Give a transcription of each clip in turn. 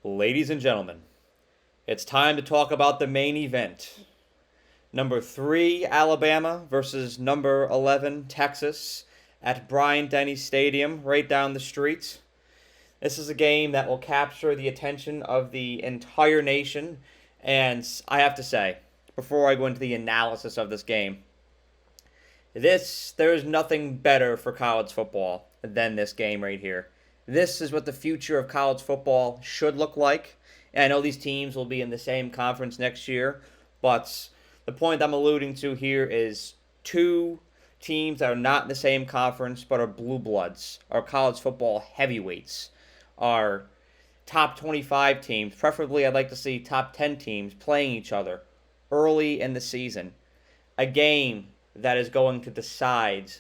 Ladies and gentlemen, it's time to talk about the main event. Number 3, Alabama versus number 11, Texas, at Brian Denny Stadium, right down the street. This is a game that will capture the attention of the entire nation, and I have to say, before I go into the analysis of this game, there is nothing better for college football than this game right here. This is what the future of college football should look like. And I know these teams will be in the same conference next year, but the point I'm alluding to here is two teams that are not in the same conference but are blue bloods, are college football heavyweights, are top 25 teams. Preferably, I'd like to see top 10 teams playing each other early in the season. A game that is going to decide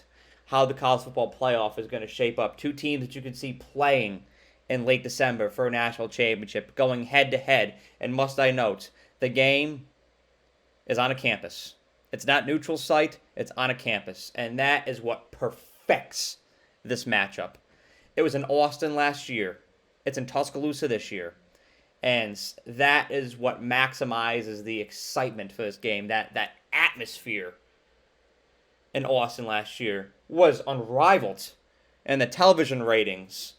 how the college football playoff is going to shape up. Two teams that you can see playing in late December for a national championship, going head to head. And must I note, the game is on a campus. It's not neutral site, it's on a campus. And that is what perfects this matchup. It was in Austin last year. It's in Tuscaloosa this year. And that is what maximizes the excitement for this game. That atmosphere in Austin last year was unrivaled. And the television ratings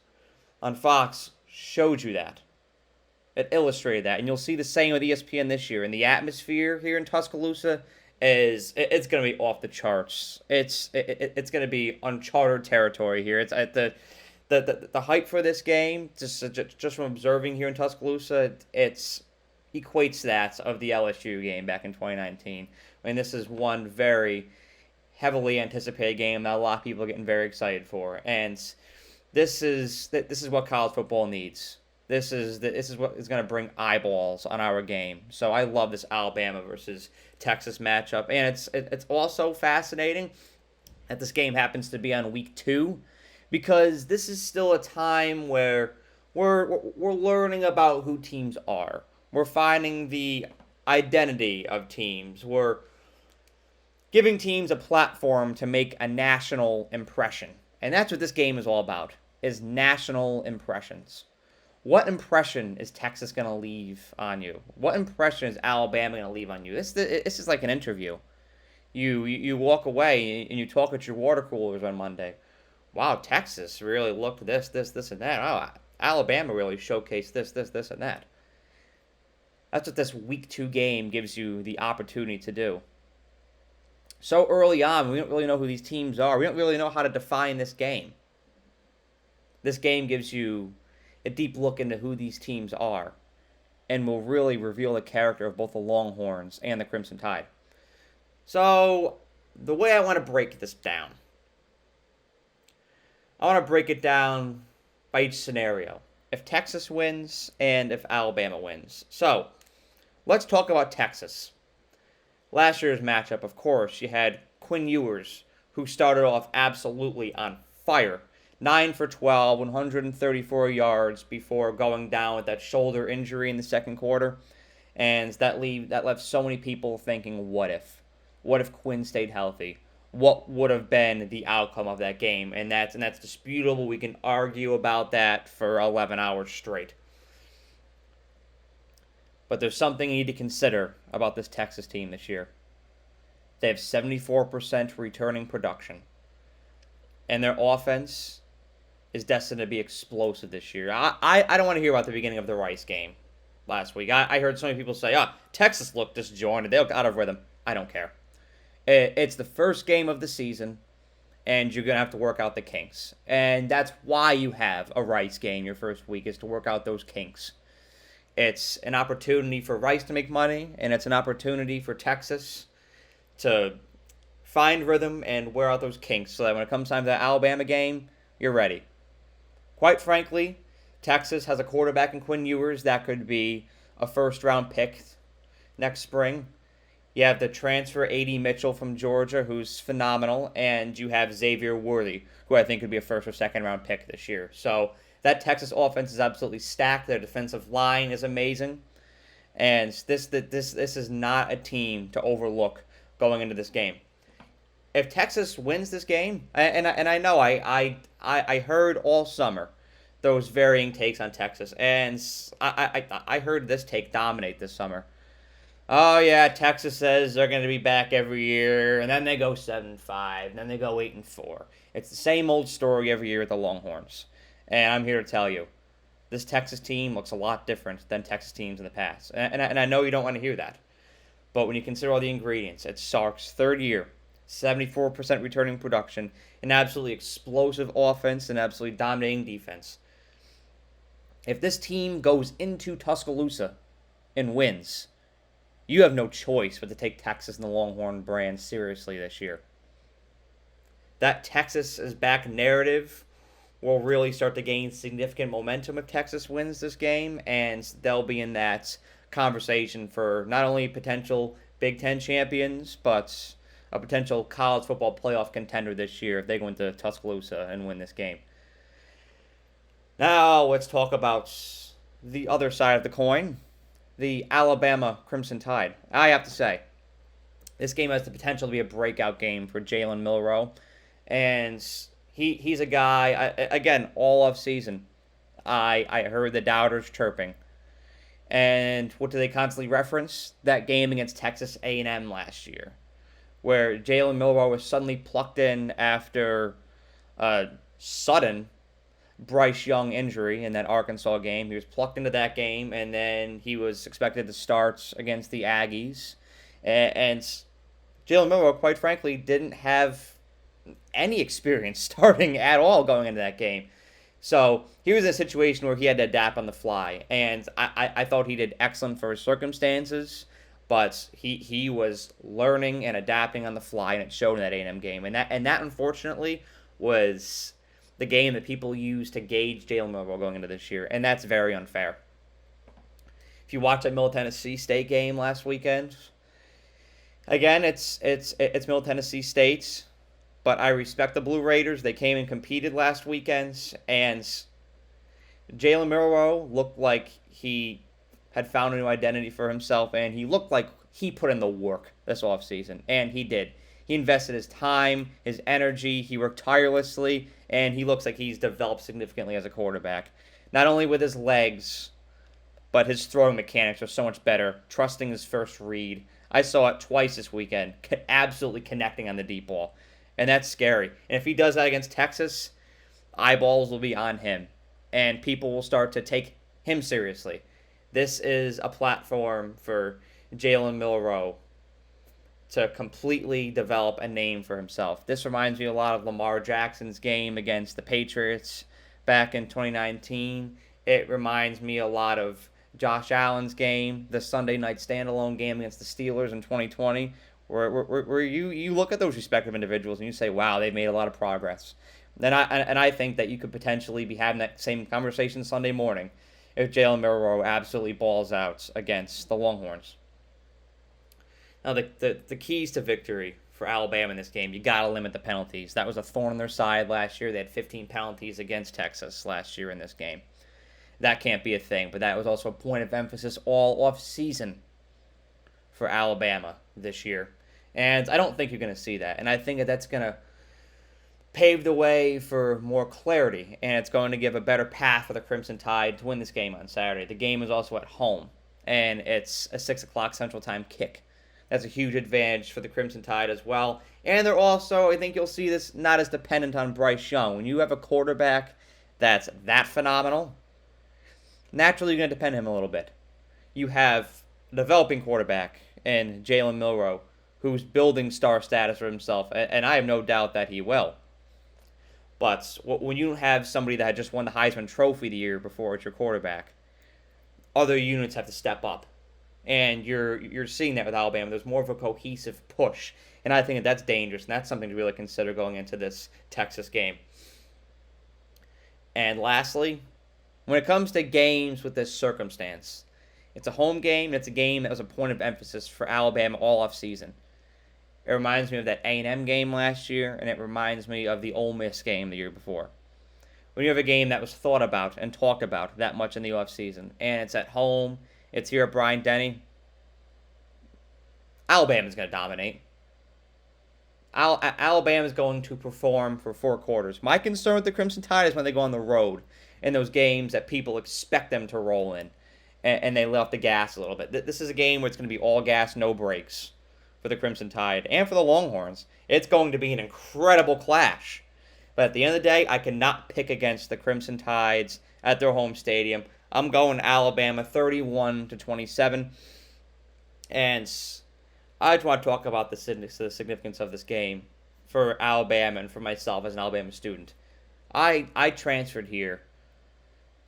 on Fox showed you that. It illustrated that. And you'll see the same with ESPN this year. And the atmosphere here in Tuscaloosa it's going to be off the charts. It's going to be uncharted territory here. It's at the hype for this game, just from observing here in Tuscaloosa, it's equates that of the LSU game back in 2019. I mean, this is one very heavily anticipated game that a lot of people are getting very excited for, and this is what college football needs. This is what is going to bring eyeballs on our game. So I love this Alabama versus Texas matchup, and it's also fascinating that this game happens to be on week 2. Because this is still a time where we're learning about who teams are. We're finding the identity of teams. We're giving teams a platform to make a national impression. And that's what this game is all about, is national impressions. What impression is Texas going to leave on you? What impression is Alabama going to leave on you? This is like an interview. You walk away and you talk at your water coolers on Monday. Wow, Texas really looked this, and that. Oh, Alabama really showcased this, and that. That's what this week 2 game gives you the opportunity to do. So early on, we don't really know who these teams are. We don't really know how to define this game. This game gives you a deep look into who these teams are and will really reveal the character of both the Longhorns and the Crimson Tide. So, the way I want to break this down, I want to break it down by each scenario. If Texas wins and if Alabama wins. So, let's talk about Texas. Last year's matchup, of course, you had Quinn Ewers, who started off absolutely on fire. 9 for 12, 134 yards before going down with that shoulder injury in the second quarter. And that left so many people thinking, what if? What if Quinn stayed healthy? What would have been the outcome of that game? And that's disputable. We can argue about that for 11 hours straight. But there's something you need to consider about this Texas team this year. They have 74% returning production. And their offense is destined to be explosive this year. I don't want to hear about the beginning of the Rice game last week. I heard so many people say, Texas looked disjointed. They looked out of rhythm. I don't care. It's the first game of the season, and you're going to have to work out the kinks. And that's why you have a Rice game your first week, is to work out those kinks. It's an opportunity for Rice to make money, and it's an opportunity for Texas to find rhythm and wear out those kinks so that when it comes time to the Alabama game, you're ready. Quite frankly, Texas has a quarterback in Quinn Ewers that could be a first-round pick next spring. You have the transfer A.D. Mitchell from Georgia, who's phenomenal, and you have Xavier Worthy, who I think could be a first or second round pick this year. So that Texas offense is absolutely stacked. Their defensive line is amazing, and this is not a team to overlook going into this game. If Texas wins this game, and I know I heard all summer those varying takes on Texas, and I heard this take dominate this summer. Oh yeah, Texas says they're going to be back every year, and then they go 7-5, and then they go 8-4. It's the same old story every year with the Longhorns, and I'm here to tell you, this Texas team looks a lot different than Texas teams in the past, and I know you don't want to hear that, but when you consider all the ingredients, it's Sark's third year, 74% returning production, an absolutely explosive offense, and absolutely dominating defense. If this team goes into Tuscaloosa and wins, you have no choice but to take Texas and the Longhorn brand seriously this year. That Texas is back narrative will really start to gain significant momentum if Texas wins this game, and they'll be in that conversation for not only potential Big Ten champions, but a potential college football playoff contender this year if they go into Tuscaloosa and win this game. Now let's talk about the other side of the coin, the Alabama Crimson Tide. I have to say, this game has the potential to be a breakout game for Jalen Milroe, and he's a guy, again, all off season, I heard the doubters chirping. And what do they constantly reference? That game against Texas A&M last year, where Jalen Milroe was suddenly plucked in after a sudden Bryce Young injury in that Arkansas game. He was plucked into that game, and then he was expected to start against the Aggies. And Jalen Milroe, quite frankly, didn't have any experience starting at all going into that game. So he was in a situation where he had to adapt on the fly, and I thought he did excellent for his circumstances, but he was learning and adapting on the fly, and it showed in that A&M game. And that unfortunately was the game that people use to gauge Jalen Milroe going into this year, and that's very unfair. If you watch that Middle Tennessee State game last weekend, again, it's Middle Tennessee State, but I respect the Blue Raiders. They came and competed last weekend, and Jalen Milroe looked like he had found a new identity for himself, and he looked like he put in the work this offseason, and he did. He invested his time, his energy, he worked tirelessly, and he looks like he's developed significantly as a quarterback. Not only with his legs, but his throwing mechanics are so much better, trusting his first read. I saw it twice this weekend, absolutely connecting on the deep ball. And that's scary. And if he does that against Texas, eyeballs will be on him. And people will start to take him seriously. This is a platform for Jalen Milroe to completely develop a name for himself. This reminds me a lot of Lamar Jackson's game against the Patriots back in 2019. It reminds me a lot of Josh Allen's game, the Sunday night standalone game against the Steelers in 2020, where you look at those respective individuals and you say, wow, they've made a lot of progress. And I think that you could potentially be having that same conversation Sunday morning if Jalen Milroe absolutely balls out against the Longhorns. Now, the keys to victory for Alabama in this game, you got to limit the penalties. That was a thorn in their side last year. They had 15 penalties against Texas last year in this game. That can't be a thing, but that was also a point of emphasis all off-season for Alabama this year. And I don't think you're going to see that. And I think that's going to pave the way for more clarity, and it's going to give a better path for the Crimson Tide to win this game on Saturday. The game is also at home, and it's a 6 o'clock Central Time kick. That's a huge advantage for the Crimson Tide as well. And they're also, I think you'll see this, not as dependent on Bryce Young. When you have a quarterback that's that phenomenal, naturally you're going to depend on him a little bit. You have a developing quarterback in Jalen Milroe, who's building star status for himself, and I have no doubt that he will. But when you have somebody that had just won the Heisman Trophy the year before as your quarterback, other units have to step up. And you're seeing that with Alabama. There's more of a cohesive push. And I think that's dangerous, and that's something to really consider going into this Texas game. And lastly, when it comes to games with this circumstance, it's a home game, and it's a game that was a point of emphasis for Alabama all offseason. It reminds me of that A&M game last year, and it reminds me of the Ole Miss game the year before. When you have a game that was thought about and talked about that much in the offseason, and it's at home, it's here at Bryant-Denny, Alabama's going to dominate. Alabama's going to perform for 4 quarters. My concern with the Crimson Tide is when they go on the road. in those games that people expect them to roll in, and they let off the gas a little bit. This is a game where it's going to be all gas, no brakes for the Crimson Tide and for the Longhorns. It's going to be an incredible clash. But at the end of the day, I cannot pick against the Crimson Tides at their home stadium. I'm going Alabama 31-27. And I just want to talk about the significance of this game for Alabama and for myself as an Alabama student. I transferred here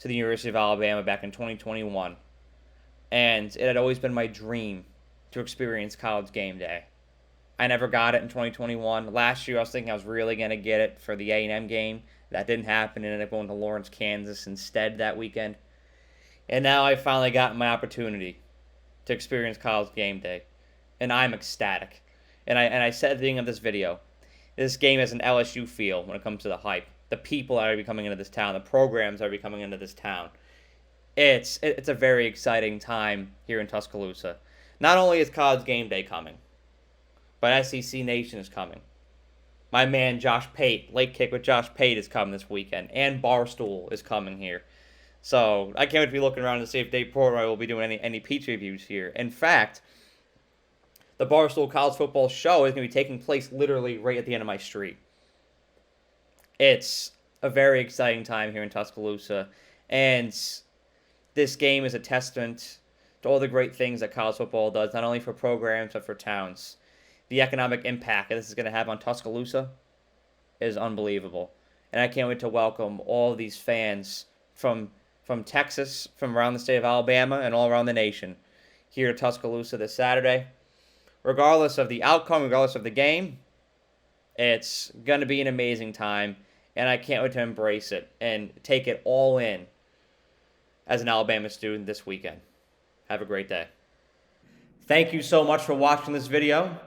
to the University of Alabama back in 2021, and it had always been my dream to experience college game day. I never got it in 2021. Last year, I was thinking I was really going to get it for the A&M game. That didn't happen, and ended up going to Lawrence, Kansas instead that weekend. And now I finally got my opportunity to experience college game day, and I'm ecstatic. And I said at the beginning of this video, this game has an LSU feel when it comes to the hype. The people that are coming into this town, the programs that are coming into this town. It's a very exciting time here in Tuscaloosa. Not only is college game day coming, but SEC Nation is coming. My man Josh Pate, Late Kick with Josh Pate is coming this weekend, and Barstool is coming here. So I can't wait to be looking around to see if Dave Portnoy will be doing any Peach reviews here. In fact, the Barstool College Football Show is going to be taking place literally right at the end of my street. It's a very exciting time here in Tuscaloosa, and this game is a testament to all the great things that college football does, not only for programs but for towns. The economic impact that this is going to have on Tuscaloosa is unbelievable, and I can't wait to welcome all of these fans from Texas, from around the state of Alabama, and all around the nation here at Tuscaloosa this Saturday. Regardless of the outcome, regardless of the game, it's going to be an amazing time, and I can't wait to embrace it and take it all in as an Alabama student this weekend. Have a great day. Thank you so much for watching this video.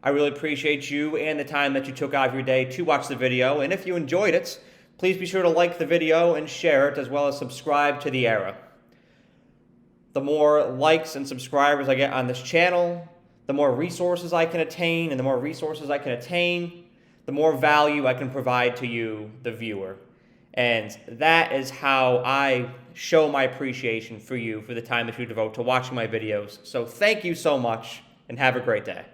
I really appreciate you and the time that you took out of your day to watch the video, and if you enjoyed it, please be sure to like the video and share it, as well as subscribe to The Era. The more likes and subscribers I get on this channel, the more resources I can attain, and the more resources I can attain, the more value I can provide to you, the viewer. And that is how I show my appreciation for you for the time that you devote to watching my videos. So thank you so much, and have a great day.